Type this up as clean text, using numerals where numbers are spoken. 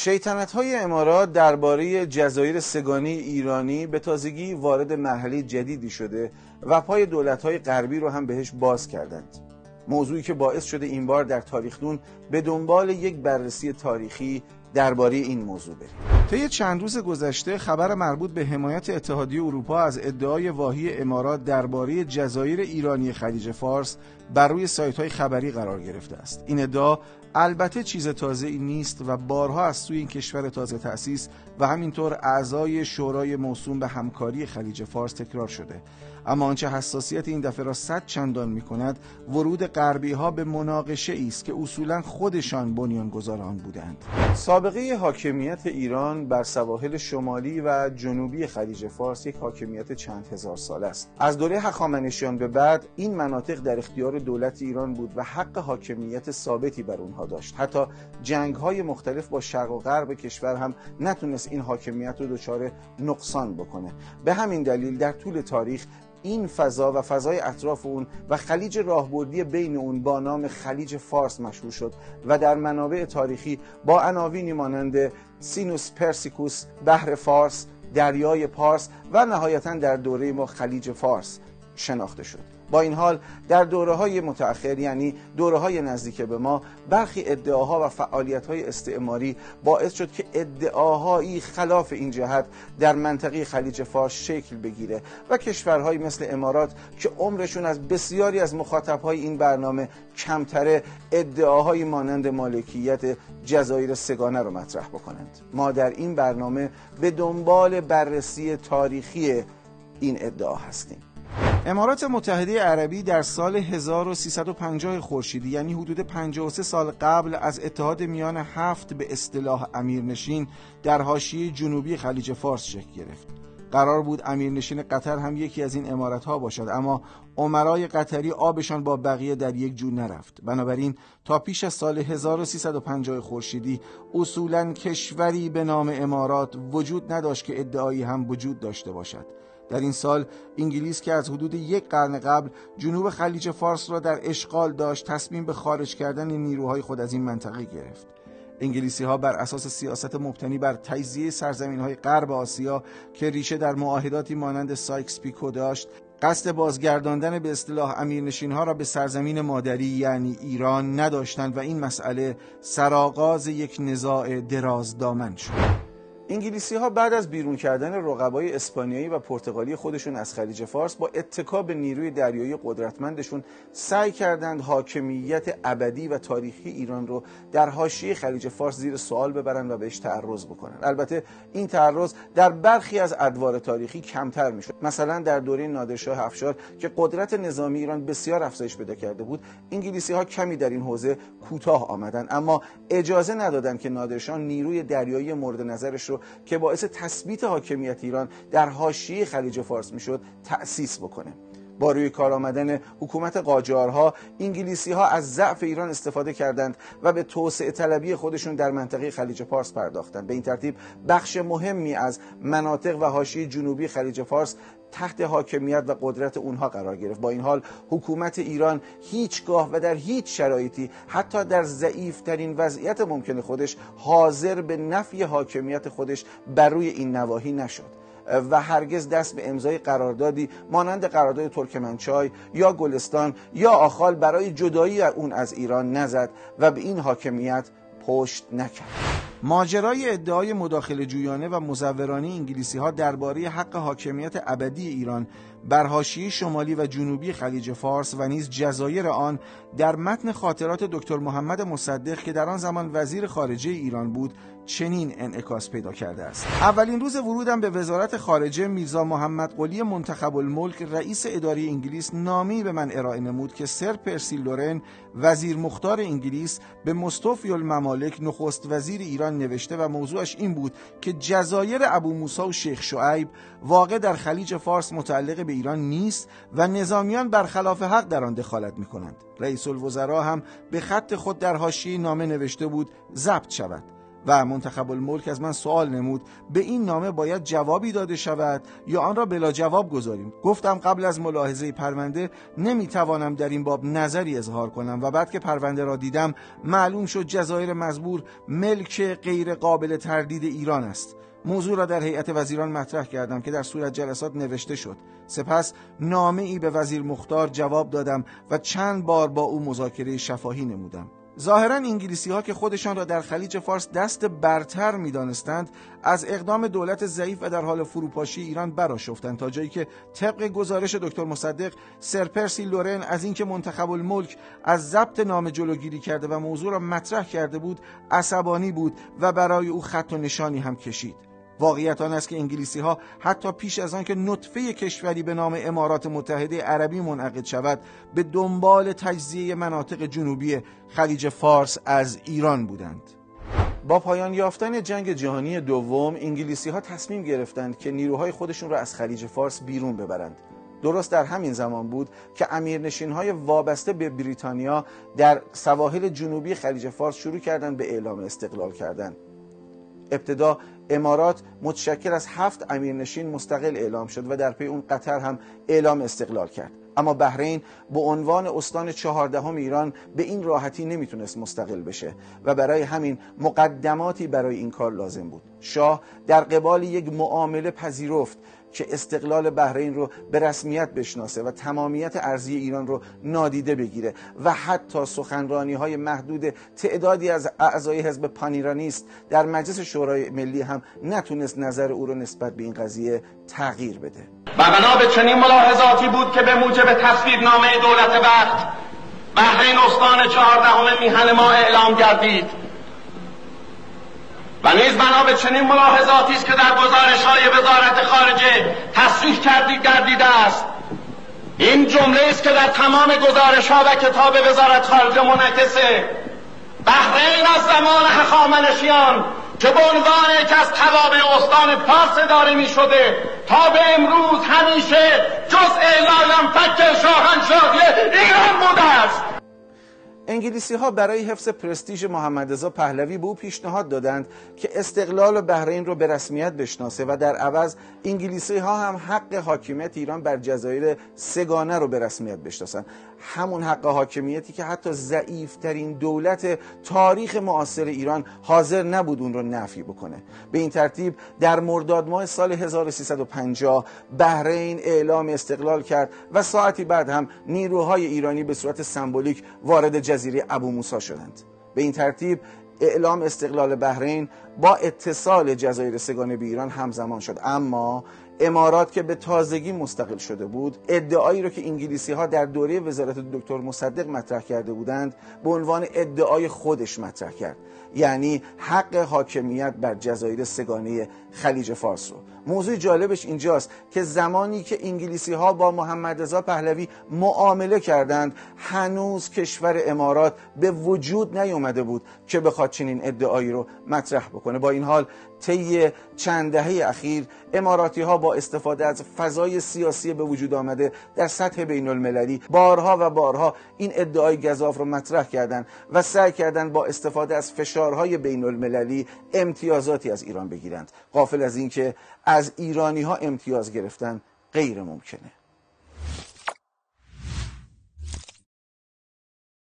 شیطنت‌های امارات درباره جزایر سگانی ایرانی به تازگی وارد مرحله جدیدی شده و پای دولت‌های غربی رو هم بهش باز کردند. موضوعی که باعث شده این بار در تاریخ‌دون به دنبال یک بررسی تاریخی درباره این موضوع بریم. طی چند روز گذشته خبر مربوط به حمایت اتحادیه اروپا از ادعای واهی امارات درباره جزایر ایرانی خلیج فارس بر روی سایت‌های خبری قرار گرفته است. این ادعا البته چیز تازه‌ای نیست و بارها از سوی این کشور تازه تأسیس و همینطور اعضای شورای موسوم به همکاری خلیج فارس تکرار شده. اما آنچه حساسیت این دفعه را 100 چندان می‌کند ورود غربی‌ها به مناقشه است که اصولاً خودشان بنیانگذار آن بودند. سابقه حاکمیت ایران بر سواحل شمالی و جنوبی خلیج فارس یک حاکمیت چند هزار ساله است. از دوره هخامنشیان به بعد این مناطق در اختیار دولت ایران بود و حق حاکمیت ثابتی بر اونها داشت. حتی جنگ‌های مختلف با شرق و غرب کشور هم نتونست این حاکمیت رو دچار نقصان بکنه. به همین دلیل در طول تاریخ این فضا و فضای اطراف اون و خلیج راهبردی بین اون با نام خلیج فارس مشهور شد و در منابع تاریخی با عناوینی مانند سینوس پرسیکوس، بحر فارس، دریای پارس و نهایتاً در دوره ما خلیج فارس شناخته شد. با این حال در دوره‌های متأخر، یعنی دوره‌های نزدیک به ما، برخی ادعاها و فعالیت‌های استعماری باعث شد که ادعاهایی خلاف این جهت در منطقه خلیج فارس شکل بگیره و کشورهایی مثل امارات که عمرشون از بسیاری از مخاطب‌های این برنامه کمتره، ادعاهایی مانند مالکیت جزایر سگانه رو مطرح بکنند. ما در این برنامه به دنبال بررسی تاریخی این ادعا هستیم. امارات متحده عربی در سال 1350 خورشیدی، یعنی حدود 53 سال قبل از اتحاد میان 7 به اصطلاح امیرنشین در حاشیه جنوبی خلیج فارس شکل گرفت. قرار بود امیرنشین قطر هم یکی از این امارت‌ها باشد، اما امرای قطری آبشان با بقیه در یک جو نرفت. بنابراین تا پیش از سال 1350 خورشیدی اصولاً کشوری به نام امارات وجود نداشت که ادعایی هم وجود داشته باشد. در این سال انگلیس که از حدود یک قرن قبل جنوب خلیج فارس را در اشغال داشت، تصمیم به خارج کردن نیروهای خود از این منطقه گرفت. انگلیسی‌ها بر اساس سیاست مبتنی بر تجزیه سرزمین‌های غرب آسیا که ریشه در معاهداتی مانند سایکس پیکو داشت، قصد بازگرداندن به اصطلاح امیرنشین‌ها را به سرزمین مادری یعنی ایران نداشتند و این مسئله سرآغاز یک نزاع درازدامن شد. انگلیسی‌ها بعد از بیرون کردن رقبای اسپانیایی و پرتغالی خودشون از خلیج فارس با اتکا به نیروی دریایی قدرتمندشون سعی کردند حاکمیت ابدی و تاریخی ایران رو در حاشیه خلیج فارس زیر سوال ببرن و بهش تعرض بکنن. البته این تعرض در برخی از ادوار تاریخی کمتر میشد. مثلا در دوره نادرشاه افشار که قدرت نظامی ایران بسیار افزایش پیدا کرده بود، انگلیسی‌ها کمی در این حوزه کوتاه آمدن، اما اجازه ندادند که نادرشاه نیروی دریایی مورد نظرش رو که باعث تثبیت حاکمیت ایران در حاشیه خلیج فارس میشد تأسیس بکنه. با روی کار آمدن حکومت قاجارها، انگلیسی‌ها از ضعف ایران استفاده کردند و به توسعه طلبی خودشون در منطقه خلیج فارس پرداختند. به این ترتیب بخش مهمی از مناطق و حاشیه جنوبی خلیج فارس تحت حاکمیت و قدرت اونها قرار گرفت. با این حال حکومت ایران هیچگاه و در هیچ شرایطی، حتی در ضعیف‌ترین وضعیت ممکن خودش، حاضر به نفی حاکمیت خودش بر روی این نواحی نشد و هرگز دست به امضای قراردادی مانند قرارداد ترکمنچای یا گلستان یا آخال برای جدایی اون از ایران نزد و به این حاکمیت پشت نکرد. ماجرای ادعای مداخله جویانه و مزورانه انگلیسی‌ها درباره حق حاکمیت ابدی ایران بر حاشیه شمالی و جنوبی خلیج فارس و نیز جزایر آن در متن خاطرات دکتر محمد مصدق که در آن زمان وزیر خارجه ایران بود چنین انعکاس پیدا کرده است. اولین روز ورودم به وزارت خارجه، میرزا محمد قلی منتخب الملک رئیس اداره انگلیس نامه‌ای به من ارائه نمود که سر پرسی لورن وزیر مختار انگلیس به مستوفی الممالک نخست وزیر ایران نوشته و موضوعش این بود که جزایر ابو موسی و شیخ شعیب واقع در خلیج فارس متعلق به ایران نیست و نظامیان برخلاف حق در آن دخالت می‌کنند. رئیس الوزراء هم به خط خود در حاشیه نامه نوشته بود ضبط شود. و منتخب الملک از من سوال نمود به این نامه باید جوابی داده شود یا آن را بلا جواب گذاریم. گفتم قبل از ملاحظه پرونده نمیتوانم در این باب نظری اظهار کنم و بعد که پرونده را دیدم معلوم شد جزایر مزبور ملک غیر قابل تردید ایران است. موضوع را در هیئت وزیران مطرح کردم که در صورت جلسات نوشته شد. سپس نامه ای به وزیر مختار جواب دادم و چند بار با او مذاکره شفاهی نمودم. ظاهراً انگلیسی ها که خودشان را در خلیج فارس دست برتر می دانستند از اقدام دولت ضعیف و در حال فروپاشی ایران برآشفتند، تا جایی که طبق گزارش دکتر مصدق سر پرسی لورن از اینکه منتخب الملک از ضبط نامه جلوگیری کرده و موضوع را مطرح کرده بود عصبانی بود و برای او خط و نشانی هم کشید. واقعیت آن است که انگلیسی ها حتی پیش از آن که نطفه کشوری به نام امارات متحده عربی منعقد شود به دنبال تجزیه مناطق جنوبی خلیج فارس از ایران بودند. با پایان یافتن جنگ جهانی دوم انگلیسی ها تصمیم گرفتند که نیروهای خودشون را از خلیج فارس بیرون ببرند. درست در همین زمان بود که امیرنشین‌های وابسته به بریتانیا در سواحل جنوبی خلیج فارس شروع کردند به اعلام استقلال کردن. ابتدا امارات متشکل از 7 امیرنشین مستقل اعلام شد و در پی اون قطر هم اعلام استقلال کرد. اما بحرین به عنوان استان 14 ایران به این راحتی نمیتونست مستقل بشه و برای همین مقدماتی برای این کار لازم بود. شاه در قبال یک معامله پذیرفت که استقلال بحرین رو به رسمیت بشناسه و تمامیت ارضی ایران رو نادیده بگیره و حتی سخنرانی‌های محدود تعدادی از اعضای حزب پانیرانیست در مجلس شورای ملی هم نتونست نظر او رو نسبت به این قضیه تغییر بده. و بنا به چنین ملاحظاتی بود که به موجب تصویبنامه دولت وقت بحرین استان 14 میهن ما اعلام گردید و نیز بنا به چنین ملاحظاتی است که در گزارش‌های وزارت خارجه تصریح گردیده است. این جمله است که در تمام گزارش‌ها و کتاب وزارت خارجه منعکسه: بحرین از زمان هخامنشیان که به عنوان یکی از توابع استان پارس اداره می‌شده تا به امروز همیشه جزء لاینفک شاهنشاهی ایران بوده است. انگلیسی ها برای حفظ پرستیژ محمد رضا پهلوی به او پیشنهاد دادند که استقلال بحرین رو به رسمیت بشناسه و در عوض انگلیسی ها هم حق حاکمیت ایران بر جزایر سگانه رو به رسمیت بشناسن. همون حق حاکمیتی که حتی ضعیفترین دولت تاریخ معاصر ایران حاضر نبود اون رو نفی بکنه. به این ترتیب در مرداد ماه سال 1350 بحرین اعلام استقلال کرد و ساعتی بعد هم نیروهای ایرانی به صورت سمبولیک وارد جزیره ابو موسی شدند. به این ترتیب اعلام استقلال بحرین با اتصال جزایر سگانه به ایران همزمان شد. اما امارات که به تازگی مستقل شده بود ادعایی رو که انگلیسی ها در دوره وزارت دکتر مصدق مطرح کرده بودند به عنوان ادعای خودش مطرح کرد، یعنی حق حاکمیت بر جزایر سگانه خلیج فارس رو. موضوع جالبش اینجاست که زمانی که انگلیسی ها با محمد رضا پهلوی معامله کردند هنوز کشور امارات به وجود نیامده بود که بخواد چنین ادعایی رو مطرح بکنه. با این حال طی چند دهه اخیر اماراتی ها با استفاده از فضای سیاسی به وجود آمده در سطح بین المللی بارها و بارها این ادعای گزاف رو مطرح کردند و سعی کردند با استفاده از فشارهای بین المللی امتیازاتی از ایران بگیرند، غافل از اینکه از ایرانی ها امتیاز گرفتن غیر ممکنه.